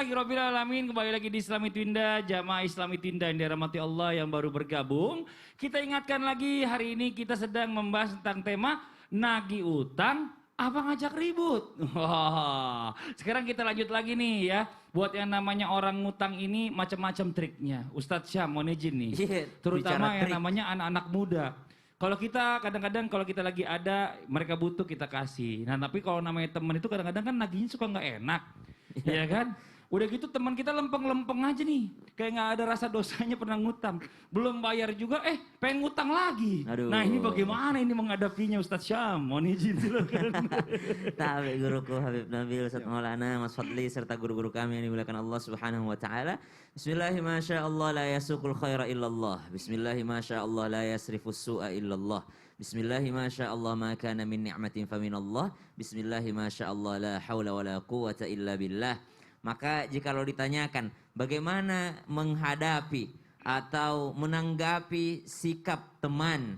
Alhamdulillahirrabbilalamin. Kembali lagi di Islami Twinda, jamaah Islami Twinda yang dirahmati Allah yang baru bergabung. Kita ingatkan lagi, hari ini kita sedang membahas tentang tema nagih utang apa ngajak ribut. Wah, sekarang kita lanjut lagi nih ya. Buat yang namanya orang ngutang ini macam-macam triknya. Ustadz Syam mohon izin nih. Terutama yang namanya anak-anak muda. Kalau kita kadang-kadang kalau kita lagi ada mereka butuh kita kasih. Nah tapi kalau namanya teman itu kadang-kadang kan nagihnya suka nggak enak. Iya kan? Udah gitu teman kita lempeng-lempeng aja nih. Kayak nggak ada rasa dosanya pernah ngutang. Belum bayar juga, pengen ngutang lagi. Aduh. Nah ini bagaimana ini menghadapinya Ustadz Syam? Mohon izin silakan. Tabi guruku Habib Nabil Ustadz Maulana Mas Fadli serta guru-guru kami yang dimuliakan Allah Subhanahu wa taala. Bismillahirrahmanirrahim. La yasukul khaira illallah. Bismillahirrahmanirrahim. La yasrifus su'a illallah. Bismillahirrahmanirrahim. Ma kana min ni'matin faminallah. Bismillahirrahmanirrahim. La haula wala quwwata illa billah. Maka jikalau ditanyakan bagaimana menghadapi atau menanggapi sikap teman,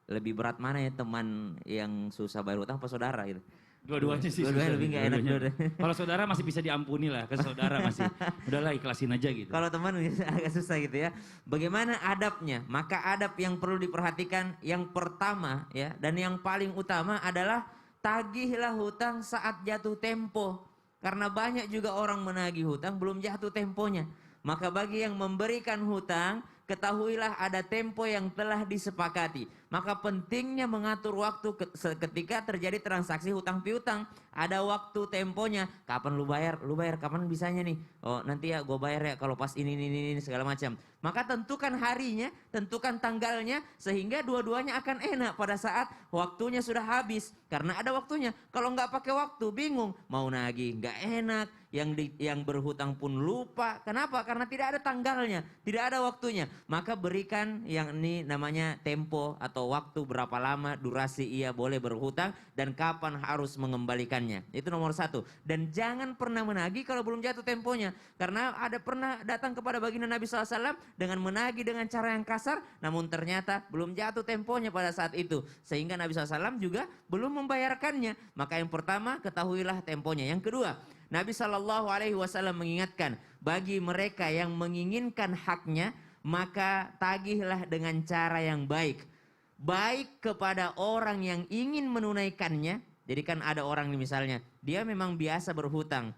lebih berat mana ya teman yang susah bayar utang apa saudara gitu? Dua-duanya sih Dua-duanya susah. lebih nggak enak dua-duanya. Kalau saudara masih bisa diampuni lah, ke saudara masih. Udahlah ikhlasin aja gitu. Kalau teman agak susah gitu ya. Bagaimana adabnya? Maka adab yang perlu diperhatikan yang pertama ya dan yang paling utama adalah tagihlah hutang saat jatuh tempo. Karena banyak juga orang menagih hutang belum jatuh temponya. Maka bagi yang memberikan hutang, ketahuilah ada tempo yang telah disepakati. Maka pentingnya mengatur waktu ketika terjadi transaksi hutang piutang. Ada waktu temponya. Kapan lu bayar kapan bisanya nih. Oh nanti ya gue bayar ya kalau pas ini segala macam. Maka tentukan harinya, tentukan tanggalnya. Sehingga dua-duanya akan enak pada saat waktunya sudah habis. Karena ada waktunya. Kalau nggak pakai waktu bingung. Mau nagih nggak enak. Yang berhutang pun lupa. Kenapa? Karena tidak ada tanggalnya. Tidak ada waktunya. Maka berikan yang ini namanya tempo atau waktu berapa lama durasi ia boleh berhutang dan kapan harus mengembalikannya. Itu nomor satu. Dan jangan pernah menagih kalau belum jatuh temponya. Karena ada pernah datang kepada baginda Nabi SAW dengan menagih dengan cara yang kasar. Namun ternyata belum jatuh temponya pada saat itu. Sehingga Nabi SAW juga belum membayarkannya. Maka yang pertama ketahuilah temponya. Yang kedua, Nabi SAW mengingatkan bagi mereka yang menginginkan haknya, maka tagihlah dengan cara yang baik. Baik kepada orang yang ingin menunaikannya. Jadi kan ada orang misalnya, dia memang biasa berhutang.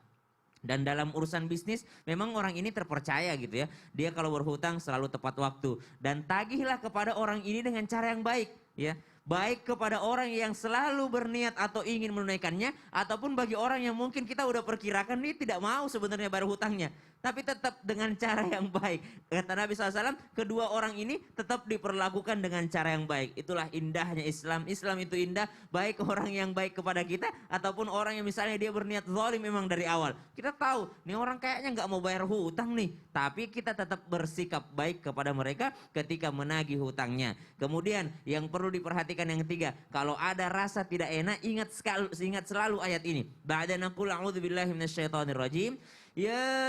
Dan dalam urusan bisnis memang orang ini terpercaya gitu ya. Dia kalau berhutang selalu tepat waktu. Dan tagihlah kepada orang ini dengan cara yang baik ya. Baik kepada orang yang selalu berniat atau ingin menunaikannya. Ataupun bagi orang yang mungkin kita udah perkirakan ini tidak mau sebenarnya bayar hutangnya. Tapi tetap dengan cara yang baik. Kata Nabi SAW, kedua orang ini tetap diperlakukan dengan cara yang baik. Itulah indahnya Islam. Islam itu indah, baik orang yang baik kepada kita, ataupun orang yang misalnya dia berniat zalim memang dari awal. Kita tahu, nih orang kayaknya nggak mau bayar hutang nih. Tapi kita tetap bersikap baik kepada mereka ketika menagih hutangnya. Kemudian yang perlu diperhatikan yang ketiga, kalau ada rasa tidak enak, ingat selalu ayat ini. Ba'da naqul a'udzubillahi minasyaitonirrajim. يا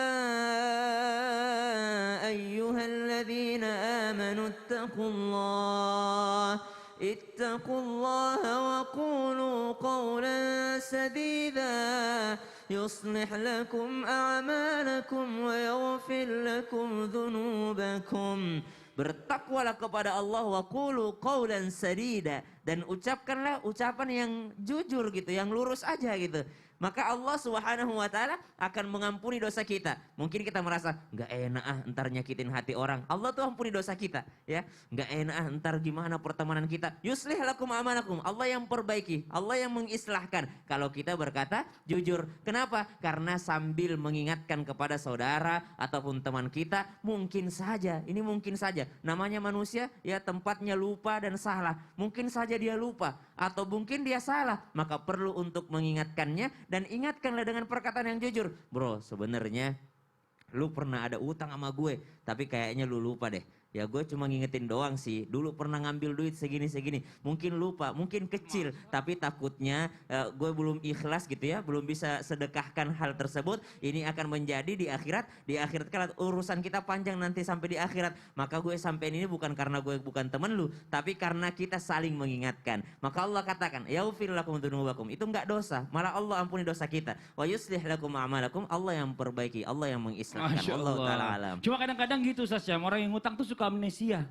أيها الذين آمنوا اتقوا الله وقولوا قولا سديدا يصلح لكم أعمالكم ويغفر لكم ذنوبكم. Bertakwalah kepada Allah wa qulu qawlan sadida, dan ucapkanlah ucapan yang jujur gitu, yang lurus aja gitu. Maka Allah Subhanahu wa taala akan mengampuni dosa kita. Mungkin kita merasa enggak enak entar nyakitin hati orang. Allah tuh ampuni dosa kita ya. Enggak enak entar gimana pertemanan kita. Yuslih lakum amanakum. Allah yang perbaiki, Allah yang mengislahkan. Kalau kita berkata jujur. Kenapa? Karena sambil mengingatkan kepada saudara ataupun teman kita, mungkin saja, ini mungkin saja. Namanya manusia ya, tempatnya lupa dan salah. Mungkin saja dia lupa atau mungkin dia salah, maka perlu untuk mengingatkannya. Dan ingatkanlah dengan perkataan yang jujur. Bro, sebenarnya lu pernah ada utang sama gue, tapi kayaknya lu lupa deh. Ya gue cuma ngingetin doang sih. Dulu pernah ngambil duit segini-segini. Mungkin lupa, mungkin kecil. Tapi takutnya gue belum ikhlas gitu ya. Belum bisa sedekahkan hal tersebut. Ini akan menjadi di akhirat. Di akhirat kan urusan kita panjang nanti sampai di akhirat. Maka gue sampein ini bukan karena gue bukan temen lu. Tapi karena kita saling mengingatkan. Maka Allah katakan, yaufir lakum dzunubakum. Itu enggak dosa. Malah Allah ampuni dosa kita. Wa yuslih lakum a'malakum. Allah yang perbaiki. Allah yang mengislahkan. Masya Allah Allah. Ta'ala alam. Cuma kadang-kadang gitu Ustaz Syam, orang yang ngutang tuh suka amnesia.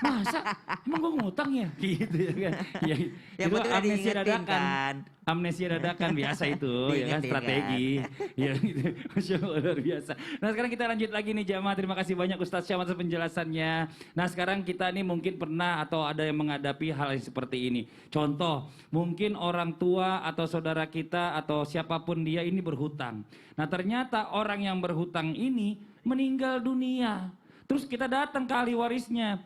Masa? Emang gue ngutang ya? Gitu ya kan? Ya, Yang itu penting amnesia diingetin dadakan. kan. Amnesia dadakan biasa itu, ya kan Diingetin strategi. Ya, gitu. Masya Allah luar biasa. Nah sekarang kita lanjut lagi nih jamaah. Terima kasih banyak Ustaz Syam atas penjelasannya. Nah sekarang kita nih mungkin pernah atau ada yang menghadapi hal yang seperti ini. Contoh, mungkin orang tua atau saudara kita atau siapapun dia ini berhutang. Nah ternyata orang yang berhutang ini meninggal dunia. Terus kita datang ke ahli warisnya.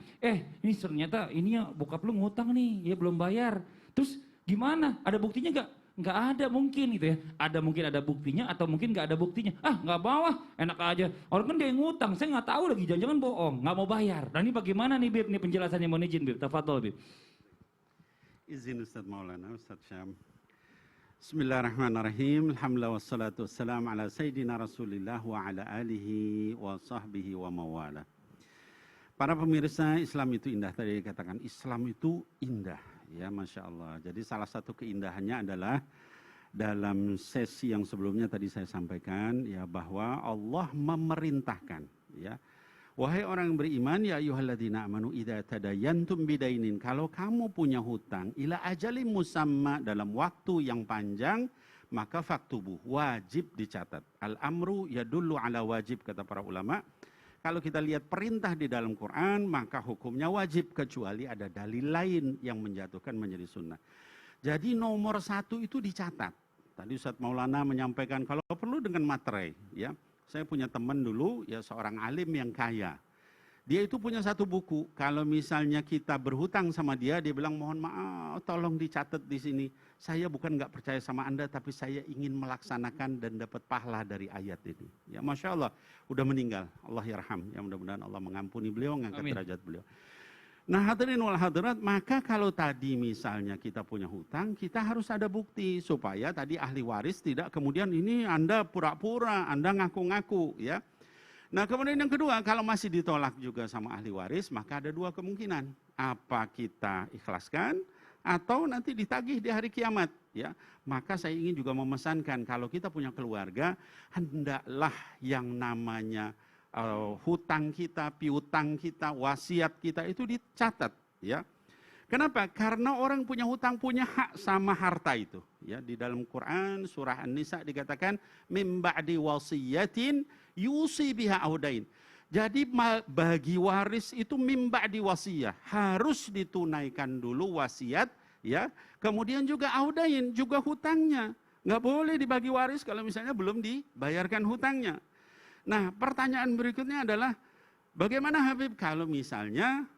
Ini ternyata ini ya bokap lu ngutang nih, ya belum bayar. Terus gimana? Ada buktinya nggak? Nggak ada mungkin gitu ya. Ada mungkin ada buktinya atau mungkin nggak ada buktinya. Nggak bawa, enak aja. Orang kan dia yang ngutang, saya nggak tahu lagi jangan-jangan bohong, nggak mau bayar. Nah ini bagaimana nih Bib? Ini penjelasannya mohon izin Bib. Tafadhol Bib. Izin Ustaz Maulana, Ustaz Syam. Bismillahirrahmanirrahim. Alhamdulillah wassalatu wassalamu ala sayyidina Rasulillah wa ala alihi wa sahbihi wa mawala. Para pemirsa, Islam itu indah. Tadi dikatakan Islam itu indah, ya Masya Allah. Jadi salah satu keindahannya adalah dalam sesi yang sebelumnya tadi saya sampaikan, ya bahwa Allah memerintahkan, ya. Wahai orang yang beriman, ya ayyuhalladzina amanu idza tadayantum bidainin. Kalau kamu punya hutang ila ajalim musamma, dalam waktu yang panjang, maka faktubuh, wajib dicatat. Al-amru yadullu ala wajib, kata para ulama. Kalau kita lihat perintah di dalam Quran, maka hukumnya wajib, kecuali ada dalil lain yang menjatuhkan menjadi sunnah. Jadi nomor satu itu dicatat. Tadi Ustaz Maulana menyampaikan kalau perlu dengan materai, ya. Saya punya teman dulu, ya seorang alim yang kaya. Dia itu punya satu buku. Kalau misalnya kita berhutang sama dia, dia bilang mohon maaf, tolong dicatat di sini. Saya bukan nggak percaya sama Anda, tapi saya ingin melaksanakan dan dapat pahala dari ayat ini. Ya Masya Allah, udah meninggal. Allah yarham. Ya mudah-mudahan Allah mengampuni beliau, mengangkat derajat beliau. Nah hadirin wal hadirat, maka kalau tadi misalnya kita punya hutang, kita harus ada bukti supaya tadi ahli waris tidak kemudian ini Anda pura-pura, Anda ngaku-ngaku, ya. Nah kemudian yang kedua, kalau masih ditolak juga sama ahli waris, maka ada dua kemungkinan. Apa kita ikhlaskan atau nanti ditagih di hari kiamat, ya. Maka saya ingin juga memesankan kalau kita punya keluarga, hendaklah yang namanya hutang kita, piutang kita, wasiat kita itu dicatat, ya. Kenapa? Karena orang punya hutang punya hak sama harta itu, ya. Di dalam Quran surah An-Nisa dikatakan mim ba'di wasiyatin yusi biha audain. Jadi bagi waris itu mim ba'di wasiyah, harus ditunaikan dulu wasiat, ya. Kemudian juga audain, juga hutangnya. Nggak boleh dibagi waris kalau misalnya belum dibayarkan hutangnya. Nah, pertanyaan berikutnya adalah bagaimana Habib kalau misalnya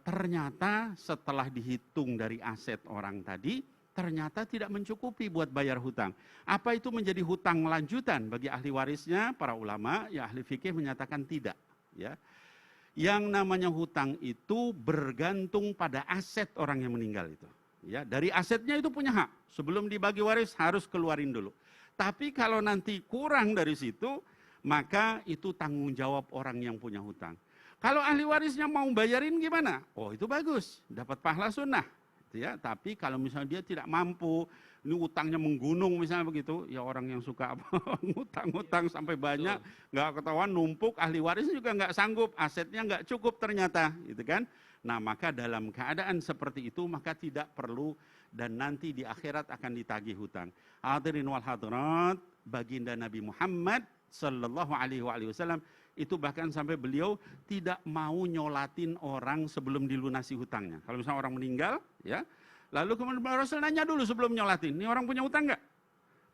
ternyata setelah dihitung dari aset orang tadi, ternyata tidak mencukupi buat bayar hutang. Apa itu menjadi hutang lanjutan bagi ahli warisnya? Para ulama, ya ahli fikih menyatakan tidak. Ya. Yang namanya hutang itu bergantung pada aset orang yang meninggal itu. Ya, dari asetnya itu punya hak. Sebelum dibagi waris harus keluarin dulu. Tapi kalau nanti kurang dari situ, maka itu tanggung jawab orang yang punya hutang. Kalau ahli warisnya mau bayarin gimana? Oh itu bagus, dapat pahala sunnah. Ya, tapi kalau misalnya dia tidak mampu, ini utangnya menggunung misalnya begitu, ya orang yang suka ngutang-ngutang sampai banyak, nggak ketahuan numpuk, ahli waris juga nggak sanggup, asetnya nggak cukup ternyata, gitu kan? Nah maka dalam keadaan seperti itu maka tidak perlu dan nanti di akhirat akan ditagih hutang. Hadirin wal hadirat, baginda Nabi Muhammad Sallallahu alaihi wasallam itu bahkan sampai beliau tidak mau nyolatin orang sebelum dilunasi hutangnya. Kalau misalnya orang meninggal, ya, lalu kemudian Rasul nanya dulu sebelum nyolatin, ini orang punya hutang nggak?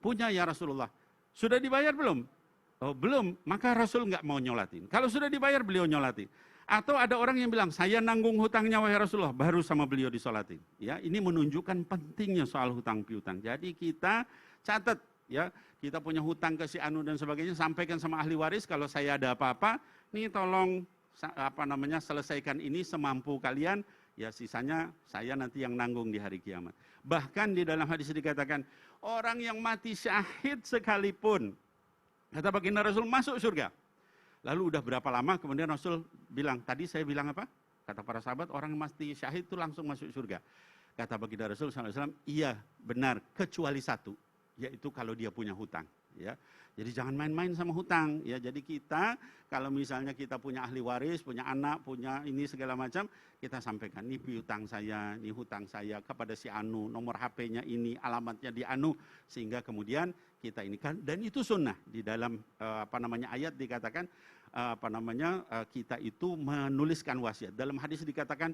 Punya ya Rasulullah. Sudah dibayar belum? Oh belum, maka Rasul nggak mau nyolatin. Kalau sudah dibayar beliau nyolatin. Atau ada orang yang bilang saya nanggung hutangnya wahai Rasulullah, baru sama beliau disolatin. Ya, ini menunjukkan pentingnya soal hutang piutang. Jadi kita catat, ya. Kita punya hutang ke si Anu dan sebagainya, sampaikan sama ahli waris kalau saya ada apa-apa, nih tolong selesaikan ini semampu kalian, ya sisanya saya nanti yang nanggung di hari kiamat. Bahkan di dalam hadis dikatakan, orang yang mati syahid sekalipun, kata baginda Rasul, masuk surga. Lalu udah berapa lama kemudian Rasul bilang, tadi saya bilang apa? Kata para sahabat, orang yang mati syahid itu langsung masuk surga. Kata baginda Rasul SAW, iya benar, kecuali satu, yaitu kalau dia punya hutang. Ya, jadi jangan main-main sama hutang. Ya, jadi kita kalau misalnya kita punya ahli waris, punya anak, punya ini segala macam, kita sampaikan, ini piutang saya, ini hutang saya kepada si Anu, nomor HP-nya ini, alamatnya di Anu, sehingga kemudian kita ini kan, dan itu sunnah di dalam ayat dikatakan kita itu menuliskan wasiat. Dalam hadis dikatakan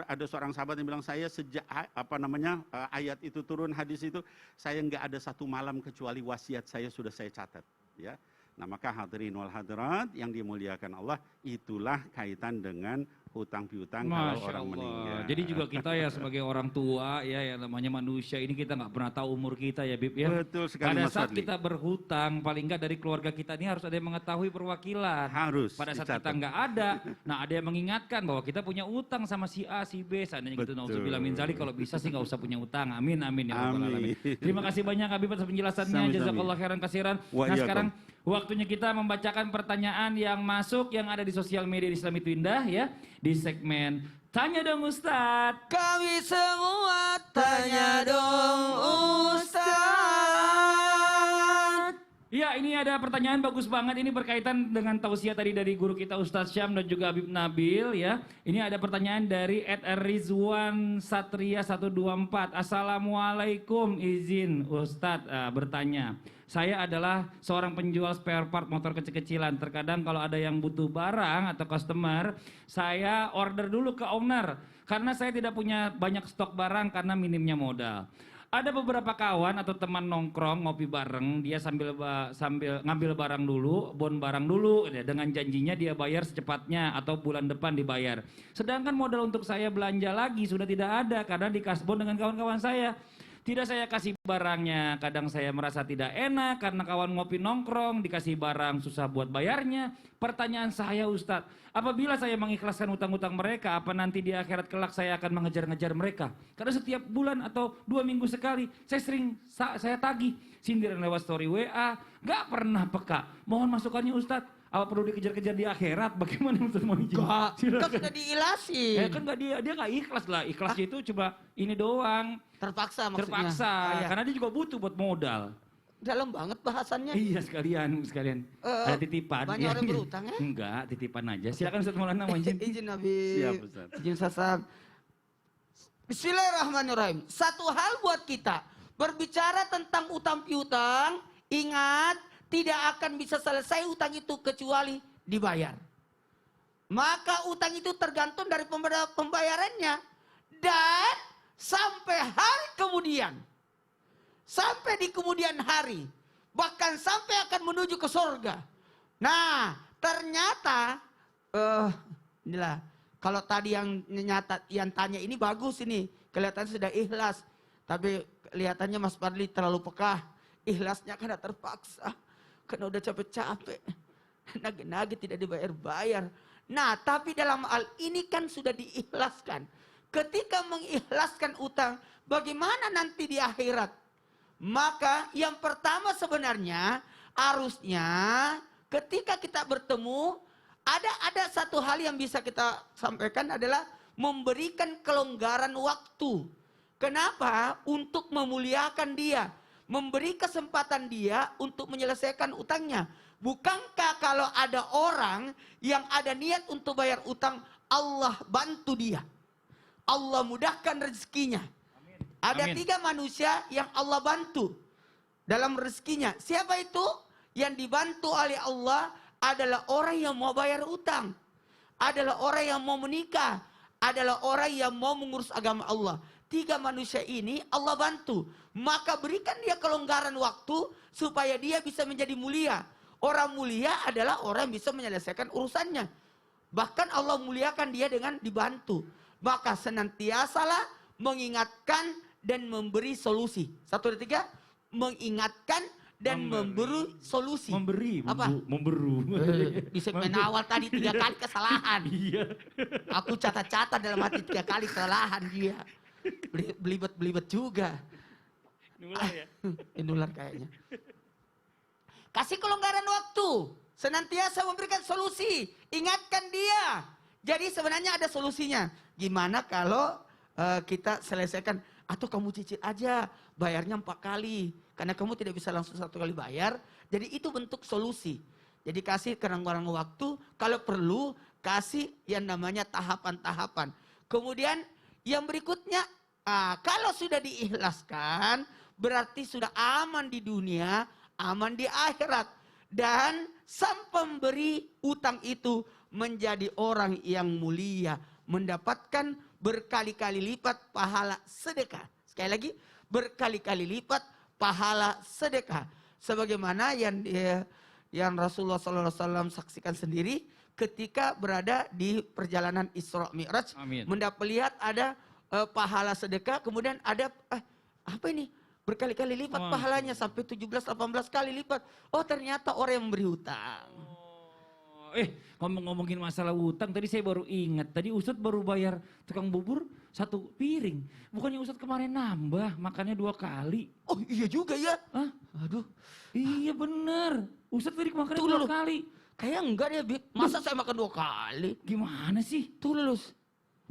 ada seorang sahabat yang bilang, saya sejak ayat itu turun, hadis itu, saya nggak ada satu malam kecuali wasiat saya sudah saya catat. Ya, nah maka hadirin wal hadirat yang dimuliakan Allah, itulah kaitan dengan hutang piutang kalau orang meninggal. Jadi juga kita ya sebagai orang tua ya, yang namanya manusia ini kita nggak pernah tahu umur kita ya Bib ya. Betul sekali Pada Mas saat Fadli. kita berhutang, paling nggak dari keluarga kita ini harus ada yang mengetahui perwakilan. Harus Pada saat dicatat. kita nggak ada, nah ada yang mengingatkan bahwa kita punya utang sama si A, si B, seandainya gitu. Betul. Nauzubillah min dzalik, kalau bisa sih nggak usah punya utang. Amin amin ya rabbal alamin. Amin. Terima kasih banyak Habib atas penjelasannya. Sami-sami. Jazakallah khairan kasiran. Wa Nah iyyakum. sekarang waktunya kita membacakan pertanyaan yang masuk yang ada di sosial media Islam itu Indah ya, di segmen Tanya Dong Ustadz. Kami semua tanya dong Ustaz. Ya, ini ada pertanyaan bagus banget. Ini berkaitan dengan tausiah tadi dari guru kita Ustadz Syam dan juga Habib Nabil ya. Ini ada pertanyaan dari @rizwan satria 124. Assalamualaikum, izin Ustadz bertanya. Saya adalah seorang penjual spare part motor kecil-kecilan. Terkadang kalau ada yang butuh barang atau customer, saya order dulu ke owner. Karena saya tidak punya banyak stok barang karena minimnya modal. Ada beberapa kawan atau teman nongkrong ngopi bareng, dia sambil ngambil barang dulu, bon barang dulu, ya, dengan janjinya dia bayar secepatnya atau bulan depan dibayar. Sedangkan modal untuk saya belanja lagi sudah tidak ada karena dikasbon dengan kawan-kawan saya. Tidak saya kasih barangnya, kadang saya merasa tidak enak karena kawan ngopi nongkrong, dikasih barang susah buat bayarnya. Pertanyaan saya Ustadz, apabila saya mengikhlaskan utang-utang mereka, apa nanti di akhirat kelak saya akan mengejar-ngejar mereka? Karena setiap bulan atau 2 minggu sekali, saya tagih. Sindiran lewat story WA, gak pernah peka. Mohon masukannya Ustadz. Apa perlu dikejar-kejar di akhirat? Bagaimana Ustaz mau dijawab? Kan sudah diilasin. Kan nggak dia nggak ikhlas lah. Ikhlasnya itu coba ini doang. Terpaksa maksudnya. Terpaksa. Ah, iya. Karena dia juga butuh buat modal. Dalam banget bahasannya. Iya sekalian. Ada titipan. banyak orang berutang, ya? Enggak, titipan aja. Silakan Ustaz Maulana izin. Izin Nabi. Siap, Ustaz. Izin Ustaz. Bismillahirrahmanirrahim. Satu hal buat kita. Berbicara tentang utang piutang. Ingat. Tidak akan bisa selesai utang itu kecuali dibayar. Maka utang itu tergantung dari pembayarannya. Dan sampai hari kemudian. Sampai di kemudian hari. Bahkan sampai akan menuju ke surga. Nah, ternyata inilah kalau tadi yang tanya ini bagus ini, kelihatannya sudah ikhlas. Tapi kelihatannya Mas Fadli terlalu peka. Ikhlasnya karena terpaksa. Karena udah capek-capek. Nagih-nagih tidak dibayar-bayar. Nah, tapi dalam hal ini kan sudah diikhlaskan. Ketika mengikhlaskan utang, bagaimana nanti di akhirat? Maka yang pertama sebenarnya harusnya ketika kita bertemu, ada satu hal yang bisa kita sampaikan adalah memberikan kelonggaran waktu. Kenapa? Untuk memuliakan dia. Memberi kesempatan dia untuk menyelesaikan utangnya. Bukankah kalau ada orang yang ada niat untuk bayar utang, Allah bantu dia. Allah mudahkan rezekinya. Ada 3 manusia yang Allah bantu dalam rezekinya. Siapa itu? Yang dibantu oleh Allah adalah orang yang mau bayar utang. Adalah orang yang mau menikah. Adalah orang yang mau mengurus agama Allah. 3 manusia ini Allah bantu. Maka berikan dia kelonggaran waktu supaya dia bisa menjadi mulia. Orang mulia adalah orang yang bisa menyelesaikan urusannya. Bahkan Allah muliakan dia dengan dibantu. Maka senantiasalah mengingatkan dan memberi solusi. 1, 2, 3. Mengingatkan dan memberi solusi. Memberi, Apa? memberu. Di segmen awal tadi 3 kali kesalahan. Iya. Aku catat-catat dalam hati 3 kali kesalahan dia. Belibet juga. Nular ya. Nular kayaknya. Kasih kelonggaran waktu. Senantiasa memberikan solusi. Ingatkan dia. Jadi sebenarnya ada solusinya. Gimana kalau kita selesaikan. Atau kamu cicil aja. Bayarnya 4 kali. Karena kamu tidak bisa langsung 1 kali bayar. Jadi itu bentuk solusi. Jadi kasih kelonggaran waktu. Kalau perlu kasih yang namanya tahapan-tahapan. Kemudian yang berikutnya. Kalau sudah diikhlaskan. Berarti sudah aman di dunia. Aman di akhirat. Dan sang pemberi utang itu menjadi orang yang mulia. Mendapatkan berkali-kali lipat pahala sedekah. Sekali lagi, berkali-kali lipat pahala sedekah. Sebagaimana yang Rasulullah SAW saksikan sendiri ketika berada di perjalanan Isra Mi'raj. Mendapat lihat ada pahala sedekah, kemudian ada apa ini? Berkali-kali lipat pahalanya sampai 17-18 kali lipat. Oh ternyata orang yang memberi hutang. Ngomongin masalah utang, tadi saya baru ingat. Tadi Ustadz baru bayar tukang bubur 1 piring. Bukannya Ustadz kemarin nambah, makannya 2 kali. Oh iya juga ya. Hah? Aduh. Iya bener. Ustadz tadi makannya 2 kali. Kayak enggak deh, Bib. Masa saya makan 2 kali? Gimana sih? Tuh lulus.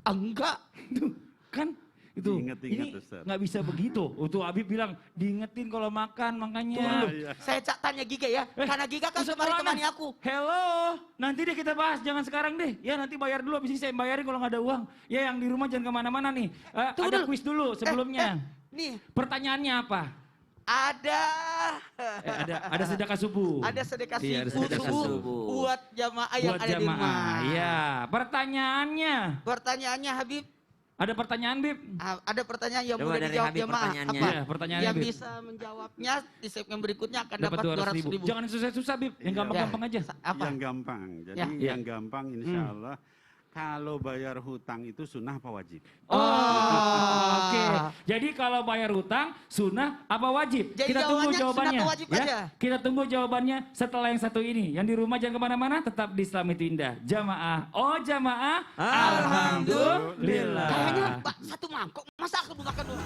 Enggak. Tuh, kan? Itu Diingat-ingat, ini Ustaz. nggak bisa begitu. Tuh Habib bilang diingetin kalau makan makanya. Saya tanya Giga ya, karena Giga kan Ustadz kemarin Maulana. temani aku. Hello, nanti deh kita bahas, jangan sekarang deh. Ya nanti bayar dulu, abis ini saya bayarin kalau nggak ada uang. Ya yang di rumah jangan kemana-mana nih. Tunggu Ada dulu. kuis dulu sebelumnya. Nih, Pertanyaannya apa? ada Ada sedekah subuh. ada sedekah Iya, ada sedekah subuh subuh. buat jamaah yang Buat ada di rumah. jamaah. Ya, pertanyaannya. Pertanyaannya Habib, Ada pertanyaan, Bib? ada pertanyaan yang Coba mudah dari dijawab Habib jamaah. pertanyaannya. Apa? Iya, pertanyaan Yang Bib. bisa menjawabnya di segmen berikutnya akan Dapat dapat 200 ribu. Jangan yang susah-susah, Bib. Yang gampang-gampang aja. Apa? Yang gampang. Jadi Ya. yang gampang insya Allah. Kalau bayar hutang itu sunnah apa wajib? Oke. Jadi kalau bayar hutang, sunnah apa wajib? Jadi Kita tunggu jawabannya jawabannya. sunnah atau wajib aja? Kita tunggu jawabannya setelah yang satu ini. Yang di rumah jangan kemana-mana, tetap di Islam itu indah. Jamaah. Oh jamaah. Alhamdulillah. Kayaknya Pak, 1 mangkok, masa aku makan 2?